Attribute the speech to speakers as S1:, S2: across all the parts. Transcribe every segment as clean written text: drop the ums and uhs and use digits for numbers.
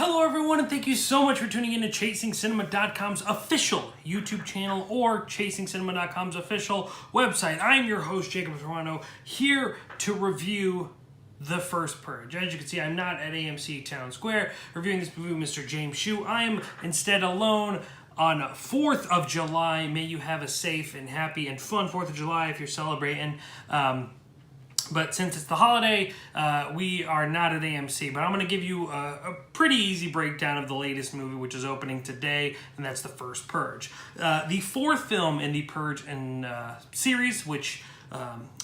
S1: Hello everyone, and thank you so much for tuning in to ChasingCinema.com's official YouTube channel or ChasingCinema.com's official website. I'm your host, Jacob Tiranno, here to review The First Purge. As you can see, I'm not at AMC Town Square reviewing this movie with Mr. James Shue. I am instead alone on 4th of July. May you have a safe and happy and fun 4th of July if you're celebrating. But since it's the holiday, we are not at AMC. But I'm going to give you a pretty easy breakdown of the latest movie, which is opening today, and that's The First Purge. The fourth film in the Purge series, which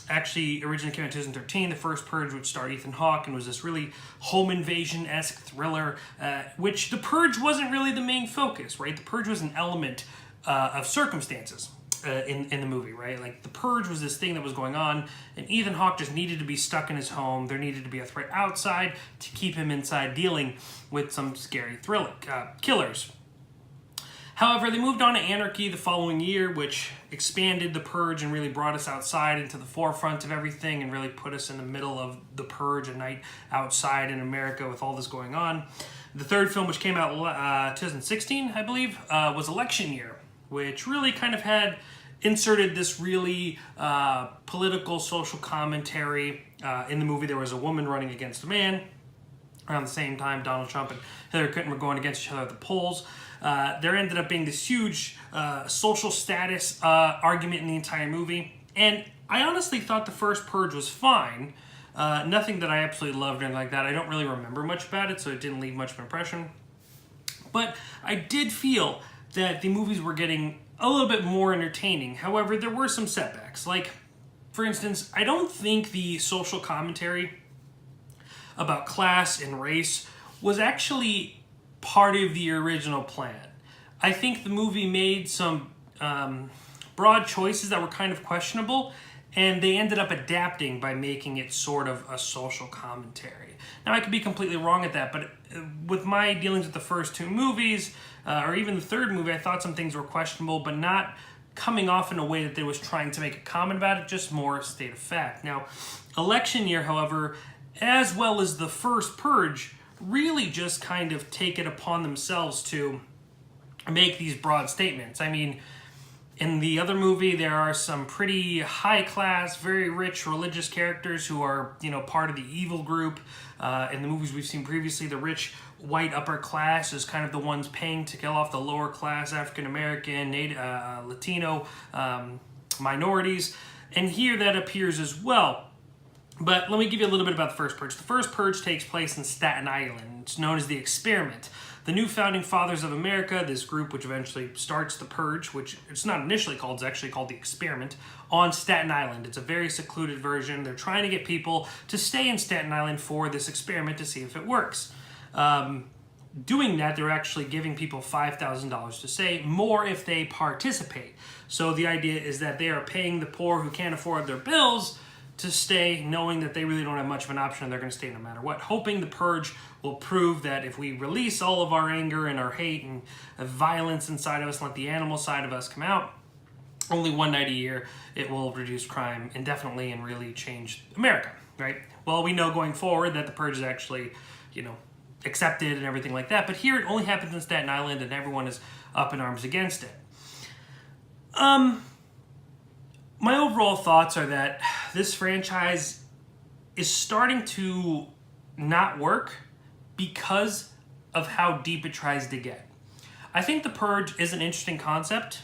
S1: actually originally came out in 2013. The First Purge would star Ethan Hawke and was this really home invasion-esque thriller, which The Purge wasn't really the main focus, right? The Purge was an element of circumstances. In the movie, right? Like, The Purge was this thing that was going on, and Ethan Hawke just needed to be stuck in his home. There needed to be a threat outside to keep him inside dealing with some scary killers. However, they moved on to Anarchy the following year, which expanded The Purge and really brought us outside into the forefront of everything and really put us in the middle of The Purge, a night outside in America with all this going on. The third film, which came out 2016, I believe, was Election Year, which really kind of had inserted this really political, social commentary. In the movie, there was a woman running against a man. Around the same time, Donald Trump and Hillary Clinton were going against each other at the polls. There ended up being this huge social status argument in the entire movie. And I honestly thought The First Purge was fine. Nothing that I absolutely loved or anything like that. I don't really remember much about it, so it didn't leave much of an impression. But I did feel that the movies were getting a little bit more entertaining. However, there were some setbacks. Like, for instance, I don't think the social commentary about class and race was actually part of the original plan. I think the movie made some broad choices that were kind of questionable, and they ended up adapting by making it sort of a social commentary. Now, I could be completely wrong at that, but with my dealings with the first two movies, or even the third movie, I thought some things were questionable, but not coming off in a way that they was trying to make a comment about it, just more state of fact. Now, Election Year, however, as well as The First Purge, really just kind of take it upon themselves to make these broad statements. I mean, in the other movie, there are some pretty high-class, very rich religious characters who are, part of the evil group. In the movies we've seen previously, the rich white upper class is kind of the ones paying to kill off the lower class African-American, Latino minorities. And here that appears as well. But let me give you a little bit about The First Purge. The First Purge takes place in Staten Island. It's known as the Experiment. The new Founding Fathers of America, this group which eventually starts the Purge, which it's not initially called, it's actually called the Experiment, on Staten Island. It's a very secluded version. They're trying to get people to stay in Staten Island for this experiment to see if it works. Doing that, they're actually giving people $5,000 to stay, more if they participate. So the idea is that they are paying the poor who can't afford their bills to stay, knowing that they really don't have much of an option and they're going to stay no matter what, hoping the Purge will prove that if we release all of our anger and our hate and violence inside of us and let the animal side of us come out, only one night a year, it will reduce crime indefinitely and really change America, right? Well, we know going forward that the Purge is actually, accepted and everything like that, but here it only happens in Staten Island and everyone is up in arms against it. My overall thoughts are that this franchise is starting to not work because of how deep it tries to get. I think The Purge is an interesting concept,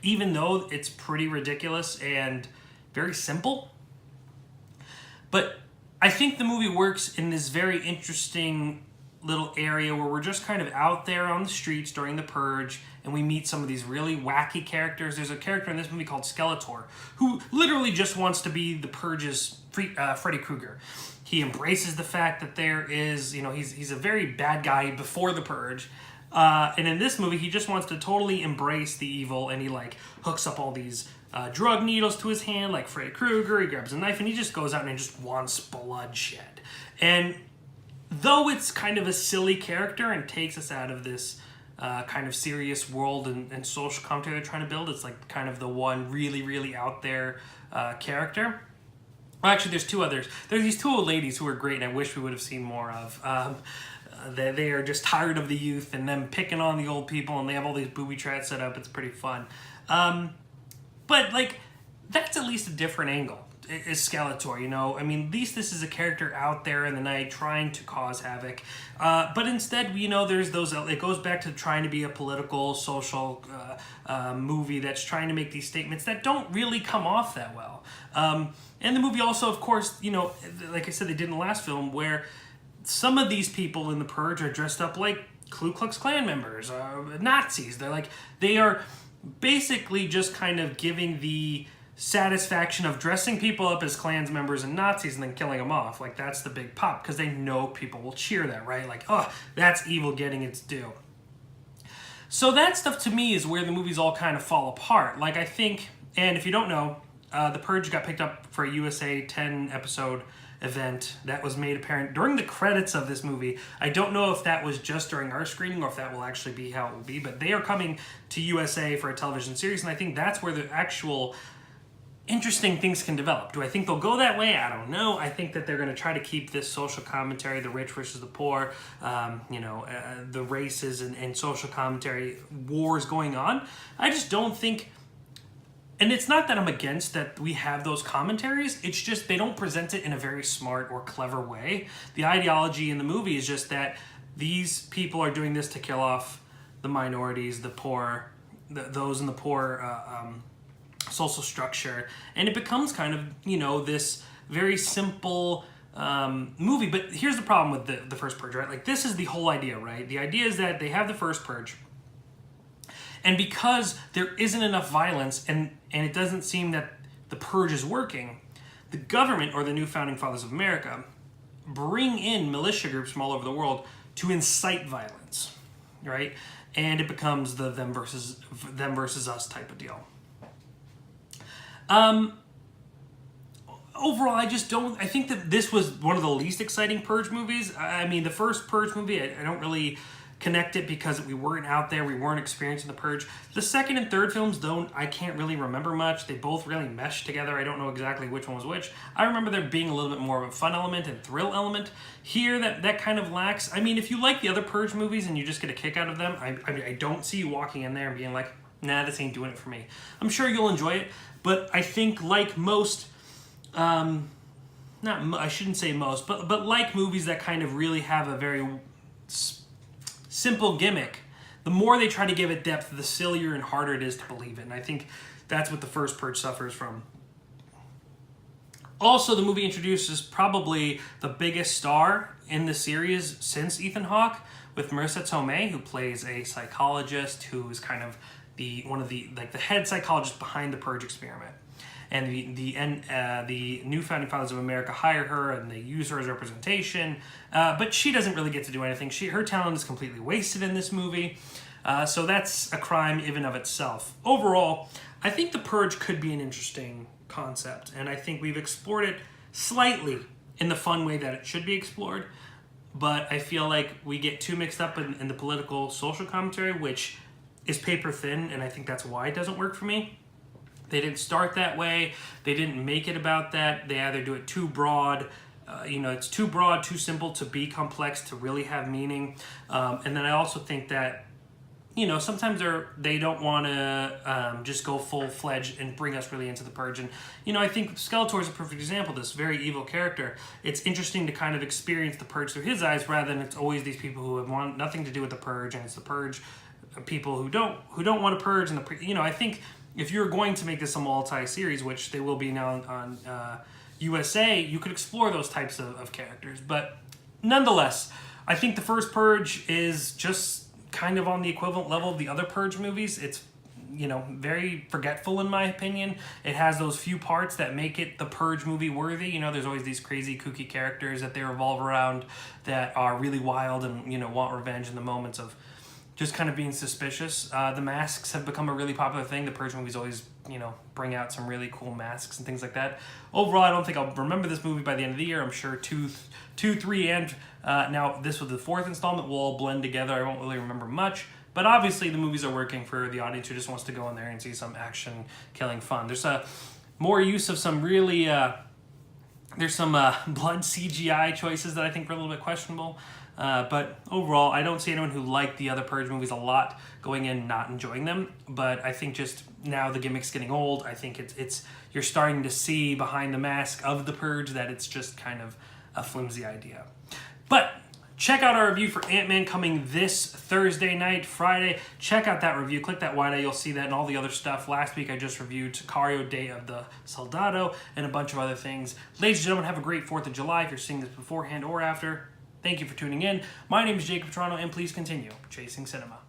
S1: even though it's pretty ridiculous and very simple. But I think the movie works in this very interesting little area where we're just kind of out there on the streets during the Purge and we meet some of these really wacky characters. There's a character in this movie called Skeletor who literally just wants to be the Purge's Freddy Krueger. He embraces the fact that there is, he's a very bad guy before the Purge. And in this movie, he just wants to totally embrace the evil, and he hooks up all these drug needles to his hand like Freddy Krueger. He grabs a knife and he just goes out and just wants bloodshed. And though it's kind of a silly character and takes us out of this kind of serious world and social commentary they're trying to build, it's kind of the one really, really out there character. Well, actually, there's two others. There's these two old ladies who are great and I wish we would have seen more of. They are just tired of the youth and them picking on the old people, and they have all these booby traps set up. It's pretty fun. But, like, that's at least a different angle. Is Skeletor, you know? I mean, at least this is a character out there in the night trying to cause havoc. But instead, you know, there's those... It goes back to trying to be a political, social movie that's trying to make these statements that don't really come off that well. And the movie also, of course, you know, like I said, they did in the last film, where some of these people in The Purge are dressed up like Ku Klux Klan members, Nazis. They are basically just kind of giving the satisfaction of dressing people up as Klans members and Nazis and then killing them off. Like, that's the big pop, because they know people will cheer that, right? Like, oh, that's evil getting its due. So that stuff, to me, is where the movies all kind of fall apart. Like, I think, and if you don't know, The Purge got picked up for a USA 10-episode event that was made apparent during the credits of this movie. I don't know if that was just during our screening or if that will actually be how it will be, but they are coming to USA for a television series, and I think that's where the actual interesting things can develop. Do I think they'll go that way? I don't know. I think that they're going to try to keep this social commentary, the rich versus the poor, the races and social commentary wars going on. I just don't think, and it's not that I'm against that we have those commentaries, it's just they don't present it in a very smart or clever way. The ideology in the movie is just that these people are doing this to kill off the minorities, the poor, those in the poor social structure, and it becomes kind of, you know, this very simple movie. But here's the problem with the First Purge, right? Like, this is the whole idea, right? The idea is that they have the First Purge, and because there isn't enough violence and it doesn't seem that the Purge is working, the government, or the new founding fathers of America, bring in militia groups from all over the world to incite violence, right? And it becomes the them versus us type of deal. Overall, I think that this was one of the least exciting Purge movies. I mean, the first Purge movie, I don't really connect it because we weren't out there, we weren't experiencing the Purge. The second and third films I can't really remember much. They both really mesh together. I don't know exactly which one was which. I remember there being a little bit more of a fun element and thrill element. Here, that kind of lacks. I mean, if you like the other Purge movies and you just get a kick out of them, I don't see you walking in there and being like, nah, this ain't doing it for me. I'm sure you'll enjoy it. But I think, like most, I shouldn't say most, but like movies that kind of really have a very simple gimmick, the more they try to give it depth, the sillier and harder it is to believe it. And I think that's what the First Purge suffers from. Also, the movie introduces probably the biggest star in the series since Ethan Hawke, with Marisa Tomei, who plays a psychologist who is kind of the head psychologist behind the Purge experiment. And the new founding fathers of America hire her, and they use her as representation. But she doesn't really get to do anything. Her talent is completely wasted in this movie. So that's a crime even of itself. Overall, I think the Purge could be an interesting concept, and I think we've explored it slightly in the fun way that it should be explored. But I feel like we get too mixed up in the political, social commentary, which is paper thin, and I think that's why it doesn't work for me. They didn't start that way. They didn't make it about that. They either do it too broad. It's too broad, too simple to be complex, to really have meaning. And then I also think that, sometimes they don't want to just go full-fledged and bring us really into the Purge. And, I think Skeletor is a perfect example of this very evil character. It's interesting to kind of experience the Purge through his eyes, rather than it's always these people who have want nothing to do with the Purge, and it's the Purge people who don't want to purge. And I think if you're going to make this a multi-series, which they will be now on USA, you could explore those types of characters. But nonetheless, I think the First Purge is just kind of on the equivalent level of the other Purge movies. It's very forgetful in my opinion. It has those few parts that make it the Purge movie worthy. There's always these crazy kooky characters that they revolve around that are really wild and want revenge in the moments of just kind of being suspicious. The masks have become a really popular thing. The Purge movies always, bring out some really cool masks and things like that. Overall, I don't think I'll remember this movie by the end of the year. I'm sure 2, 3, and now this with the fourth installment will all blend together. I won't really remember much. But obviously, the movies are working for the audience who just wants to go in there and see some action-killing fun. There's more use of some really... there's some blood CGI choices that I think are a little bit questionable. But overall, I don't see anyone who liked the other Purge movies a lot going in not enjoying them. But I think just now the gimmick's getting old. I think it's you're starting to see behind the mask of the Purge that it's just kind of a flimsy idea. But check out our review for Ant-Man coming this Thursday night, Friday. Check out that review. Click that wide eye. You'll see that and all the other stuff. Last week I just reviewed Sicario Day of the Soldado and a bunch of other things. Ladies and gentlemen, have a great 4th of July if you're seeing this beforehand or after. Thank you for tuning in. My name is Jacob Tiranno, and please continue chasing cinema.